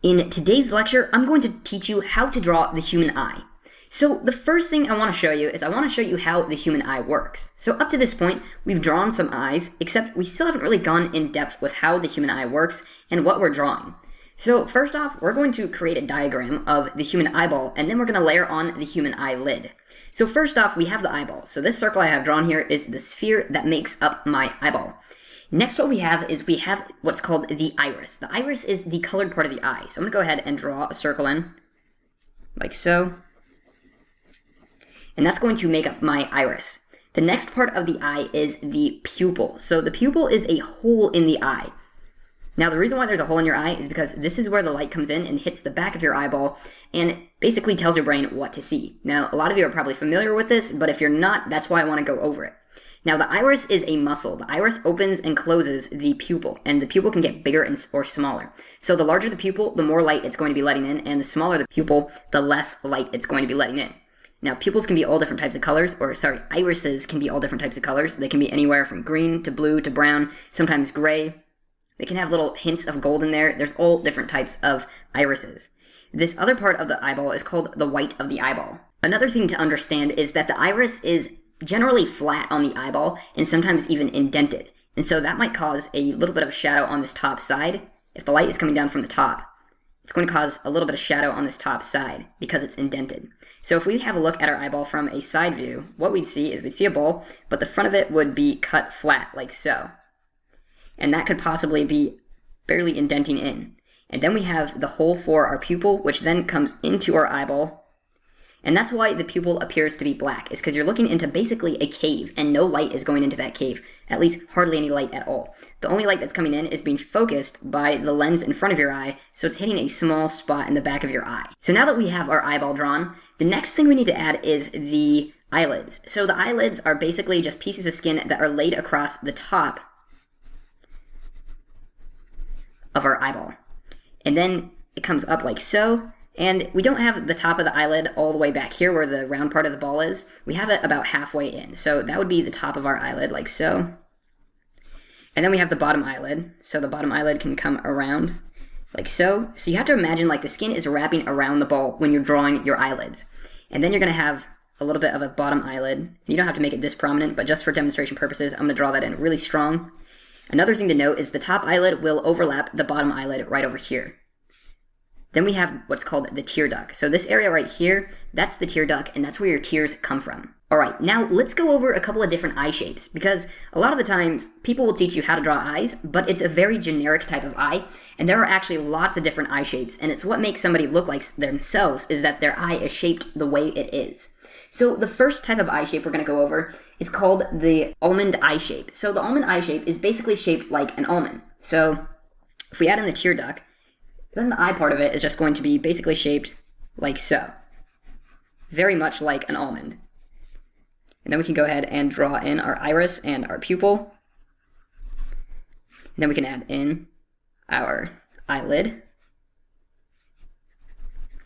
In today's lecture, I'm going to teach you how to draw the human eye. So the first thing I want to show you is I want to show you how the human eye works. So up to this point, we've drawn some eyes, except we still haven't really gone in depth with how the human eye works and what we're drawing. So first off, we're going to create a diagram of the human eyeball, and then we're going to layer on the human eyelid. So first off, we have the eyeball. So this circle I have drawn here is the sphere that makes up my eyeball. Next, what we have is we have what's called the iris. The iris is the colored part of the eye. So I'm going to go ahead and draw a circle in, like so. And that's going to make up my iris. The next part of the eye is the pupil. So the pupil is a hole in the eye. Now, the reason why there's a hole in your eye is because this is where the light comes in and hits the back of your eyeball and basically tells your brain what to see. Now, a lot of you are probably familiar with this, but if you're not, that's why I want to go over it. Now, the iris is a muscle. The iris opens and closes the pupil, and the pupil can get bigger or smaller. So the larger the pupil, the more light it's going to be letting in, and the smaller the pupil, the less light it's going to be letting in. Now, pupils can be all different types of colors, irises can be all different types of colors. They can be anywhere from green to blue to brown, sometimes gray. They can have little hints of gold in there. There's all different types of irises. This other part of the eyeball is called the white of the eyeball. Another thing to understand is that the iris is generally flat on the eyeball and sometimes even indented. And so that might cause a little bit of a shadow on this top side. If the light is coming down from the top, it's going to cause a little bit of shadow on this top side because it's indented. So if we have a look at our eyeball from a side view, what we'd see is we'd see a ball, but the front of it would be cut flat like so. And that could possibly be barely indenting in. And then we have the hole for our pupil, which then comes into our eyeball. And that's why the pupil appears to be black, is because you're looking into basically a cave, and no light is going into that cave, at least hardly any light at all. The only light that's coming in is being focused by the lens in front of your eye, so it's hitting a small spot in the back of your eye. So now that we have our eyeball drawn, the next thing we need to add is the eyelids. So the eyelids are basically just pieces of skin that are laid across the top of our eyeball. And then it comes up like so. And we don't have the top of the eyelid all the way back here where the round part of the ball is. We have it about halfway in. So that would be the top of our eyelid, like so. And then we have the bottom eyelid. So the bottom eyelid can come around like so. So you have to imagine like the skin is wrapping around the ball when you're drawing your eyelids. And then you're going to have a little bit of a bottom eyelid. You don't have to make it this prominent, but just for demonstration purposes, I'm going to draw that in really strong. Another thing to note is the top eyelid will overlap the bottom eyelid right over here. Then we have what's called the tear duct. So this area right here, that's the tear duct, and that's where your tears come from. All right, now let's go over a couple of different eye shapes, because a lot of the times people will teach you how to draw eyes, but it's a very generic type of eye, and there are actually lots of different eye shapes, and it's what makes somebody look like themselves is that their eye is shaped the way it is. So the first type of eye shape we're going to go over is called the almond eye shape. So the almond eye shape is basically shaped like an almond. So if we add in the tear duct, then the eye part of it is just going to be basically shaped like so. Very much like an almond. And then we can go ahead and draw in our iris and our pupil. And then we can add in our eyelid.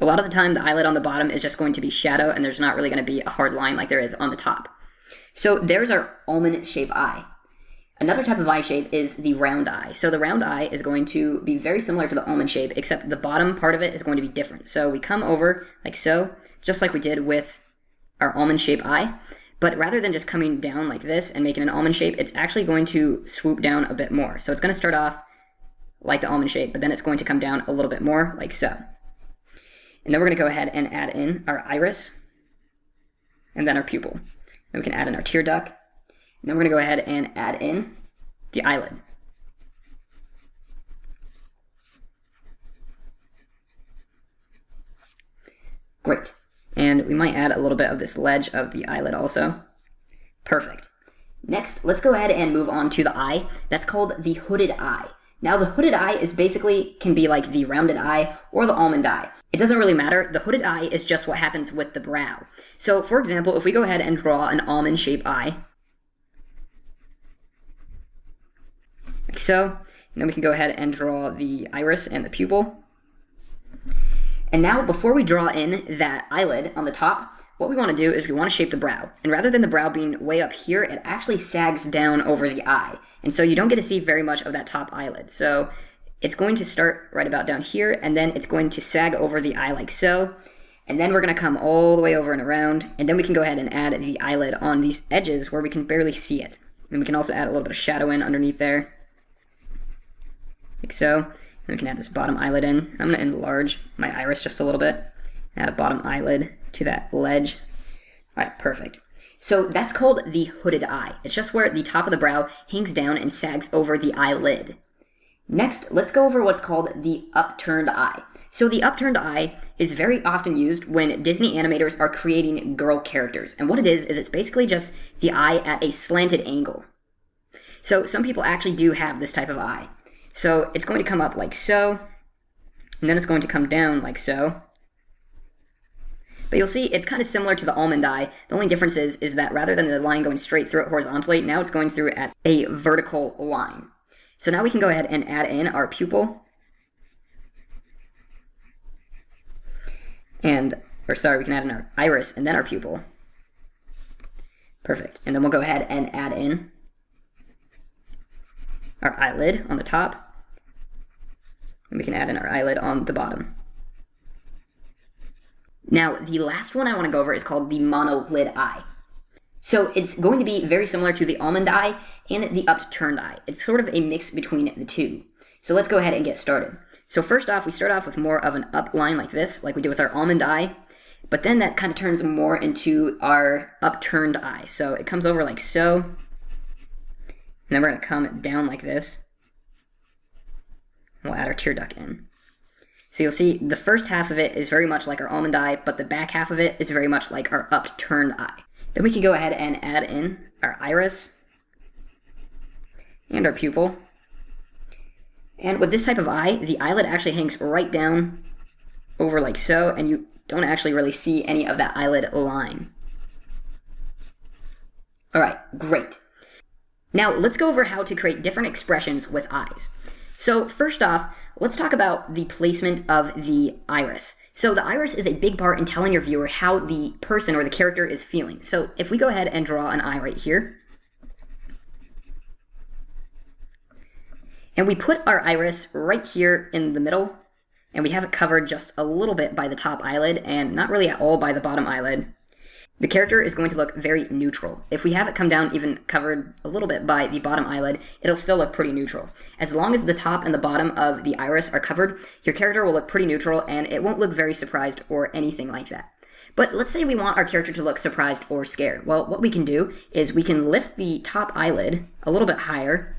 A lot of the time, the eyelid on the bottom is just going to be shadow, and there's not really going to be a hard line like there is on the top. So there's our almond-shaped eye. Another type of eye shape is the round eye. So the round eye is going to be very similar to the almond shape, except the bottom part of it is going to be different. So we come over like so, just like we did with our almond-shaped eye. But rather than just coming down like this and making an almond shape, it's actually going to swoop down a bit more. So it's going to start off like the almond shape, but then it's going to come down a little bit more like so. And then we're going to go ahead and add in our iris and then our pupil. Then we can add in our tear duct. And then we're going to go ahead and add in the eyelid. Great. And we might add a little bit of this ledge of the eyelid also. Perfect. Next, let's go ahead and move on to the eye. That's called the hooded eye. Now, the hooded eye is basically can be like the rounded eye or the almond eye. It doesn't really matter. The hooded eye is just what happens with the brow. So, for example, if we go ahead and draw an almond-shaped eye, like so, and then we can go ahead and draw the iris and the pupil. And now, before we draw in that eyelid on the top, what we want to do is we want to shape the brow. And rather than the brow being way up here, it actually sags down over the eye. And so you don't get to see very much of that top eyelid. So it's going to start right about down here, and then it's going to sag over the eye like so. And then we're going to come all the way over and around, and then we can go ahead and add the eyelid on these edges where we can barely see it. And we can also add a little bit of shadow in underneath there, like so. And we can add this bottom eyelid in. I'm going to enlarge my iris just a little bit. Add a bottom eyelid to that ledge. All right, perfect. So that's called the hooded eye. It's just where the top of the brow hangs down and sags over the eyelid. Next, let's go over what's called the upturned eye. So the upturned eye is very often used when Disney animators are creating girl characters. And what it is it's basically just the eye at a slanted angle. So some people actually do have this type of eye. So it's going to come up like so, and then it's going to come down like so. But you'll see it's kind of similar to the almond eye. The only difference is that rather than the line going straight through it horizontally, now it's going through at a vertical line. So now we can go ahead and add in our pupil. We can add in our iris and then our pupil. Perfect. And then we'll go ahead and add in our eyelid on the top. And we can add in our eyelid on the bottom. Now, the last one I want to go over is called the monolid eye. So it's going to be very similar to the almond eye and the upturned eye. It's sort of a mix between the two. So let's go ahead and get started. So first off, we start off with more of an up line like this, like we did with our almond eye. But then that kind of turns more into our upturned eye. So it comes over like so. And then we're going to come down like this. We'll add our tear duct in. So you'll see the first half of it is very much like our almond eye, but the back half of it is very much like our upturned eye. Then we can go ahead and add in our iris and our pupil. And with this type of eye, the eyelid actually hangs right down over like so, and you don't actually really see any of that eyelid line. All right, great. Now let's go over how to create different expressions with eyes. So first off, let's talk about the placement of the iris. So the iris is a big part in telling your viewer how the person or the character is feeling. So if we go ahead and draw an eye right here, and we put our iris right here in the middle, and we have it covered just a little bit by the top eyelid and not really at all by the bottom eyelid, the character is going to look very neutral. If we have it come down even covered a little bit by the bottom eyelid, it'll still look pretty neutral. As long as the top and the bottom of the iris are covered, your character will look pretty neutral and it won't look very surprised or anything like that. But let's say we want our character to look surprised or scared. Well, what we can do is we can lift the top eyelid a little bit higher.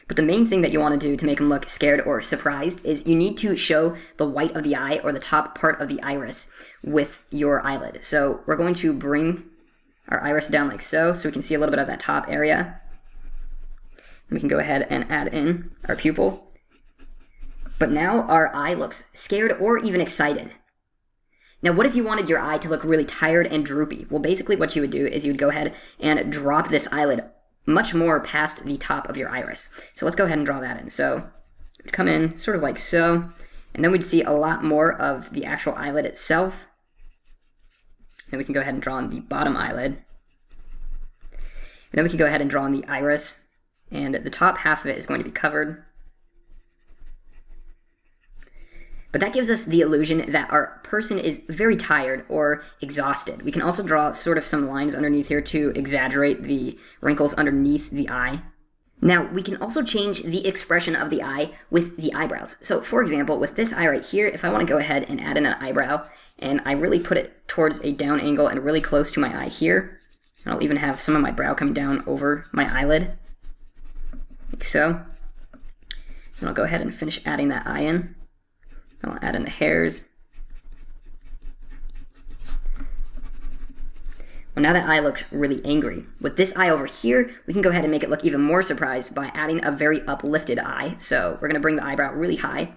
But the main thing that you want to do to make them look scared or surprised is you need to show the white of the eye or the top part of the iris with your eyelid. So we're going to bring our iris down like so we can see a little bit of that top area. And we can go ahead and add in our pupil. But now our eye looks scared or even excited. Now, what if you wanted your eye to look really tired and droopy? Well, basically what you would do is you would go ahead and drop this eyelid much more past the top of your iris. So let's go ahead and draw that in. So it would come in sort of like so, and then we'd see a lot more of the actual eyelid itself. Then we can go ahead and draw on the bottom eyelid. And then we can go ahead and draw on the iris, and the top half of it is going to be covered. But that gives us the illusion that our person is very tired or exhausted. We can also draw sort of some lines underneath here to exaggerate the wrinkles underneath the eye. Now, we can also change the expression of the eye with the eyebrows. So, for example, with this eye right here, if I want to go ahead and add in an eyebrow, and I really put it towards a down angle and really close to my eye here, and I'll even have some of my brow come down over my eyelid, like so. And I'll go ahead and finish adding that eye in. I'll add in the hairs. Well, now that eye looks really angry. With this eye over here, we can go ahead and make it look even more surprised by adding a very uplifted eye. So we're going to bring the eyebrow really high.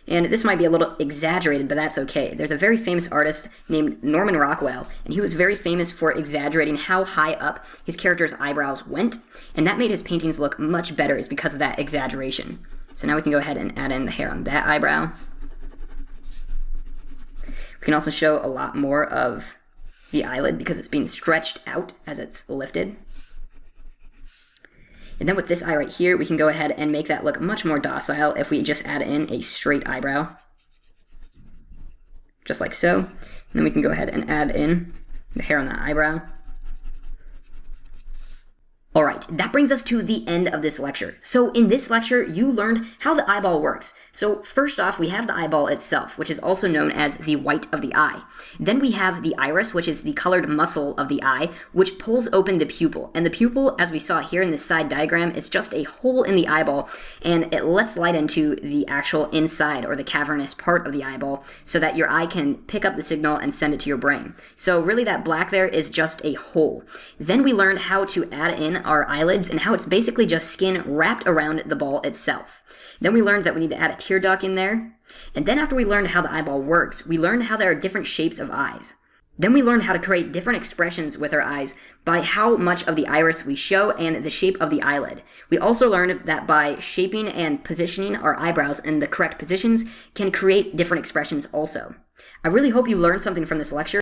And this might be a little exaggerated, but that's okay. There's a very famous artist named Norman Rockwell, and he was very famous for exaggerating how high up his character's eyebrows went, and that made his paintings look much better is because of that exaggeration. So now we can go ahead and add in the hair on that eyebrow. We can also show a lot more of the eyelid because it's being stretched out as it's lifted. And then with this eye right here, we can go ahead and make that look much more docile if we just add in a straight eyebrow. Just like so. And then we can go ahead and add in the hair on that eyebrow. Alright, that brings us to the end of this lecture. So in this lecture, you learned how the eyeball works. So first off, we have the eyeball itself, which is also known as the white of the eye. Then we have the iris, which is the colored muscle of the eye, which pulls open the pupil. And the pupil, as we saw here in this side diagram, is just a hole in the eyeball, and it lets light into the actual inside, or the cavernous part of the eyeball, so that your eye can pick up the signal and send it to your brain. So really that black there is just a hole. Then we learned how to add in our eyelids and how it's basically just skin wrapped around the ball itself. Then we learned that we need to add a tear duct in there. And then after we learned how the eyeball works, we learned how there are different shapes of eyes. Then we learned how to create different expressions with our eyes by how much of the iris we show and the shape of the eyelid. We also learned that by shaping and positioning our eyebrows in the correct positions can create different expressions also. I really hope you learned something from this lecture.